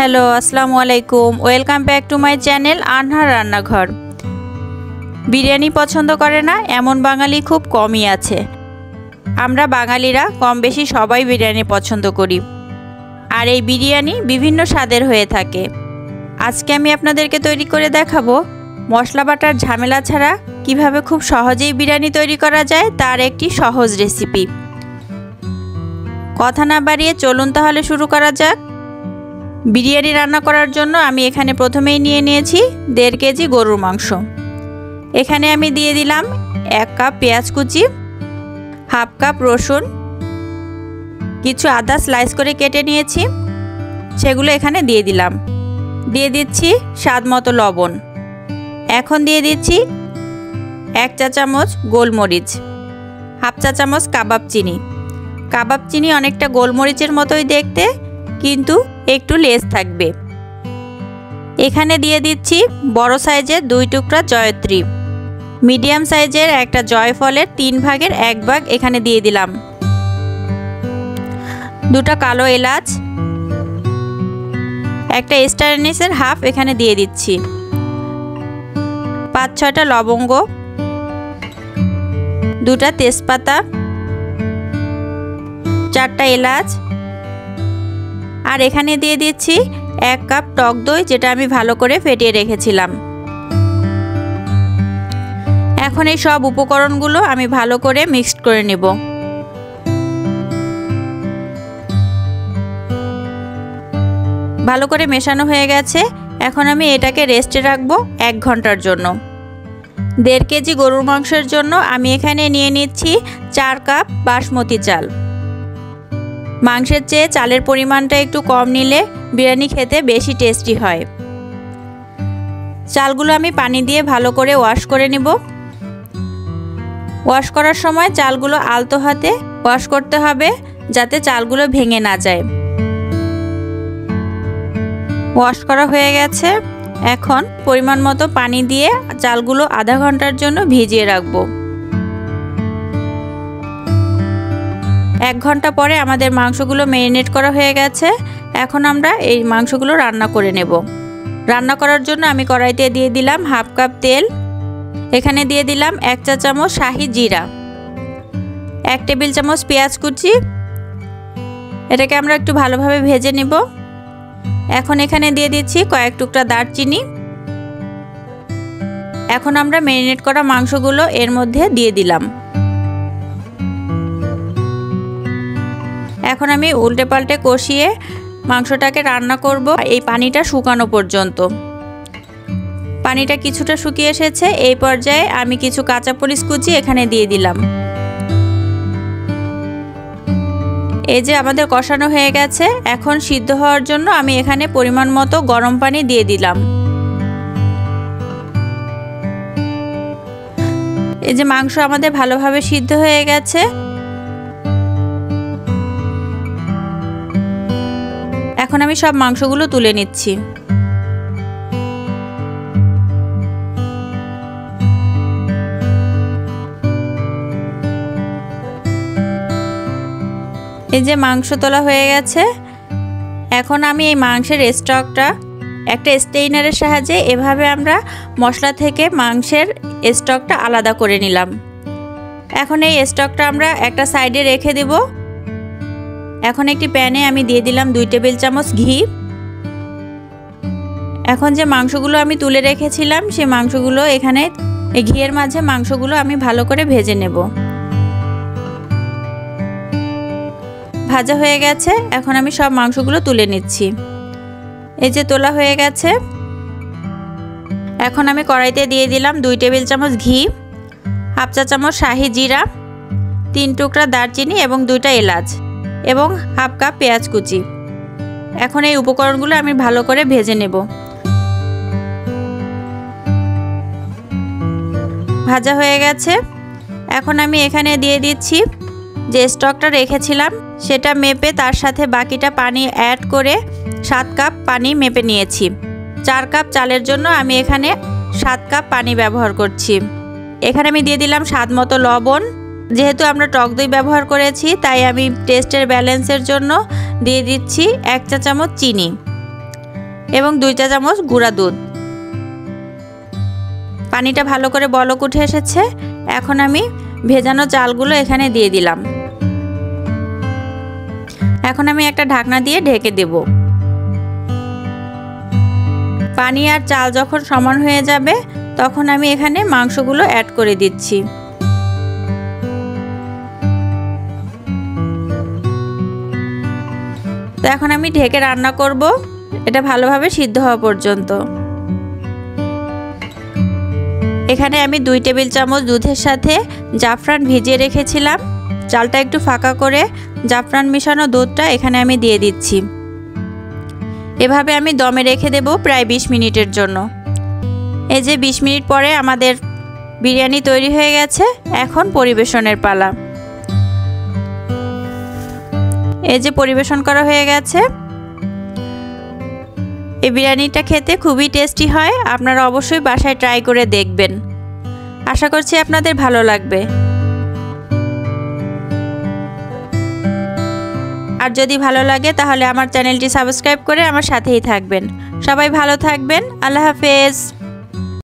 Hello আসসালামু আলাইকুম, welcome back to my channel আনহার রান্নাঘর। বিরিয়ানি পছন্দ করে না এমন বাঙালি খুব কমই আছে। আমরা বাঙালিরা কম বেশি সবাই বিরিয়ানি পছন্দ করি, আর এই বিরিয়ানি বিভিন্ন স্বাদের হয়ে থাকে। আজকে আমি আপনাদেরকে তৈরি করে দেখাবো মশলা বাটার ঝামেলা ছাড়া কিভাবে খুব সহজেই বিরিয়ানি তৈরি করা যায় তার একটি সহজ রেসিপি। কথা না বাড়িয়ে চলুন তাহলে শুরু করা যাক। বিরিয়ানি রান্না করার জন্য আমি এখানে প্রথমেই নিয়ে নিয়েছি 1.5 কেজি গরুর মাংস। এখানে আমি দিয়ে দিলাম 1 কাপ পেঁয়াজ কুচি, হাফ কাপ রসুন, কিছু আদা স্লাইস করে কেটে নিয়েছি, সেগুলো এখানে দিয়ে দিলাম। দিয়ে দিচ্ছি স্বাদ মতো লবণ। এখন দিয়ে দিচ্ছি 1 চা চামচ গোলমরিচ, হাফ চা চামচ কাবাব চিনি। কাবাব চিনি অনেকটা গোলমরিচের মতোই দেখতে, কিন্তু একটু লেস থাকবে। এখানে দিয়ে দিচ্ছি বড় সাইজের 2 টুকরা জয়ত্রী, মিডিয়াম সাইজের একটা জয়ফলের 3 ভাগের 1 ভাগ এখানে দিয়ে দিলাম। 2টা কালো এলাচ, একটা স্টার অ্যানিসের হাফ এখানে দিয়ে দিচ্ছি, 5-6টা লবঙ্গ, 2টা তেজপাতা, 4টা এলাচ, আর এখানে দিয়ে দিচ্ছি 1 কাপ টক দই, যেটা আমি ভালো করে ফেটিয়ে রেখেছিলাম। এখন এই সব উপকরণগুলো আমি ভালো করে মিক্সড করে নেব। ভালো করে মেশানো হয়ে গেছে। এখন আমি এটাকে রেস্টে রাখবো 1 ঘন্টার জন্য। 1.5 কেজি গরুর মাংসের জন্য আমি এখানে নিয়ে নিচ্ছি 4 কাপ বাসমতি চাল। মাংসের চেয়ে চালের পরিমাণটা একটু কম নিলে বিরিয়ানি খেতে বেশি টেস্টি হয়। চালগুলো আমি পানি দিয়ে ভালো করে ওয়াশ করে নেব। ওয়াশ করার সময় চালগুলো আলতো হাতে ওয়াশ করতে হবে, যাতে চালগুলো ভেঙে না যায়। ওয়াশ করা হয়ে গেছে। এখন পরিমাণ মতো পানি দিয়ে চালগুলো আধা ঘন্টার জন্য ভিজিয়ে রাখবো। 1 ঘন্টা পরে আমাদের মাংসগুলো ম্যারিনেট করা হয়ে গেছে। এখন আমরা এই মাংসগুলো রান্না করে নেব। রান্না করার জন্য আমি কড়াইতে দিয়ে দিলাম হাফ কাপ তেল। এখানে দিয়ে দিলাম 1 চা চামচ শাহি জিরা, 1 টেবিল চামচ পেঁয়াজ কুচি। এটাকে আমরা একটু ভালোভাবে ভেজে নেব। এখন এখানে দিয়ে দিচ্ছি কয়েক টুকরা দারচিনি। এখন আমরা ম্যারিনেট করা মাংসগুলো এর মধ্যে দিয়ে দিলাম। এখন আমি উল্টে পাল্টে কষিয়ে মাংসটাকে রান্না করব এই পানিটা শুকানো পর্যন্ত। পানিটা কিছুটা শুকিয়ে এসেছে। এই পর্যায়ে আমি কিছু কাঁচামরিচ কুচি এখানে দিয়ে দিলাম। এই যে আমাদের কষানো হয়ে গেছে। এখন সিদ্ধ হওয়ার জন্য আমি এখানে পরিমাণ মতো গরম পানি দিয়ে দিলাম। এই যে মাংস আমাদের ভালোভাবে সিদ্ধ হয়ে গেছে। এখন আমি সব মাংসগুলো তুলে নিচ্ছি। এই যে মাংস তোলা হয়ে গেছে। এখন আমি এই মাংসের স্টকটা একটা স্টেইনারের সাহায্যে এভাবে আমরা মশলা থেকে মাংসের স্টকটা আলাদা করে নিলাম। এখন এই স্টকটা আমরা একটা সাইডে রেখে দেব। এখন একটি প্যানে আমি দিয়ে দিলাম 2 টেবিল চামচ ঘি। এখন যে মাংসগুলো আমি তুলে রেখেছিলাম সেই মাংসগুলো এখানে এই ঘিয়ের মাঝে মাংসগুলো আমি ভালো করে ভেজে নেব। ভাজা হয়ে গেছে। এখন আমি সব মাংসগুলো তুলে নিচ্ছি। এই যে তোলা হয়ে গেছে। এখন আমি কড়াইতে দিয়ে দিলাম 2 টেবিল চামচ ঘি, হাফ চা চামচ শাহি জিরা, 3 টুকরা দারচিনি এবং 2টা এলাচ এবং হাফ কাপ পেঁয়াজ কুচি। এখন এই উপকরণগুলো আমি ভালো করে ভেজে নেব। ভাজা হয়ে গেছে। এখন আমি এখানে দিয়ে দিচ্ছি যে স্টকটা রেখেছিলাম সেটা মেপে তার সাথে বাকিটা পানি অ্যাড করে 7 কাপ পানি মেপে নিয়েছি। 4 কাপ চালের জন্য আমি এখানে 7 কাপ পানি ব্যবহার করছি। এখানে আমি দিয়ে দিলাম স্বাদ মতো লবণ। যেহেতু আমরা টক দই ব্যবহার করেছি তাই আমি টেস্টের ব্যালেন্সের জন্য দিয়ে দিচ্ছি 1 চা চামচ চিনি। এবং 2 চা চামচ গুঁড়া দুধ। পানিটা ভালো করে বলক উঠে এসেছে। এখন আমি ভেজানো চালগুলো এখানে দিয়ে দিলাম। এখন আমি একটা ঢাকনা দিয়ে ঢেকে দেব। পানি আর চাল যখন সমান হয়ে যাবে তখন আমি এখানে মাংসগুলো অ্যাড করে দিচ্ছি। তো এখন আমি ঢেকে রান্না করব, এটা ভালোভাবে সিদ্ধ হওয়া পর্যন্ত। এখানে আমি 2 টেবিল চামচ দুধের সাথে জাফরান ভিজিয়ে রেখেছিলাম। চালটা একটু ফাঁকা করে জাফরান মিশানো দুধটা এখানে আমি দিয়ে দিচ্ছি। এভাবে আমি দমে রেখে দেব প্রায় 20 মিনিটের জন্য। এই যে 20 মিনিট পরে আমাদের বিরিয়ানি তৈরি হয়ে গেছে। এখন পরিবেশনের পালা। এই যে পরিবেশন করা হয়ে গেছে। এই বিরিয়ানিটা খেতে খুবই টেস্টি হয়। আপনারা অবশ্যই বাসায় ট্রাই করে দেখবেন। আশা করছি আপনাদের ভালো লাগবে। আর যদি ভালো লাগে তাহলে আমার চ্যানেলটি সাবস্ক্রাইব করে আমার সাথেই থাকবেন। সবাই ভালো থাকবেন। আল্লাহ হাফেজ।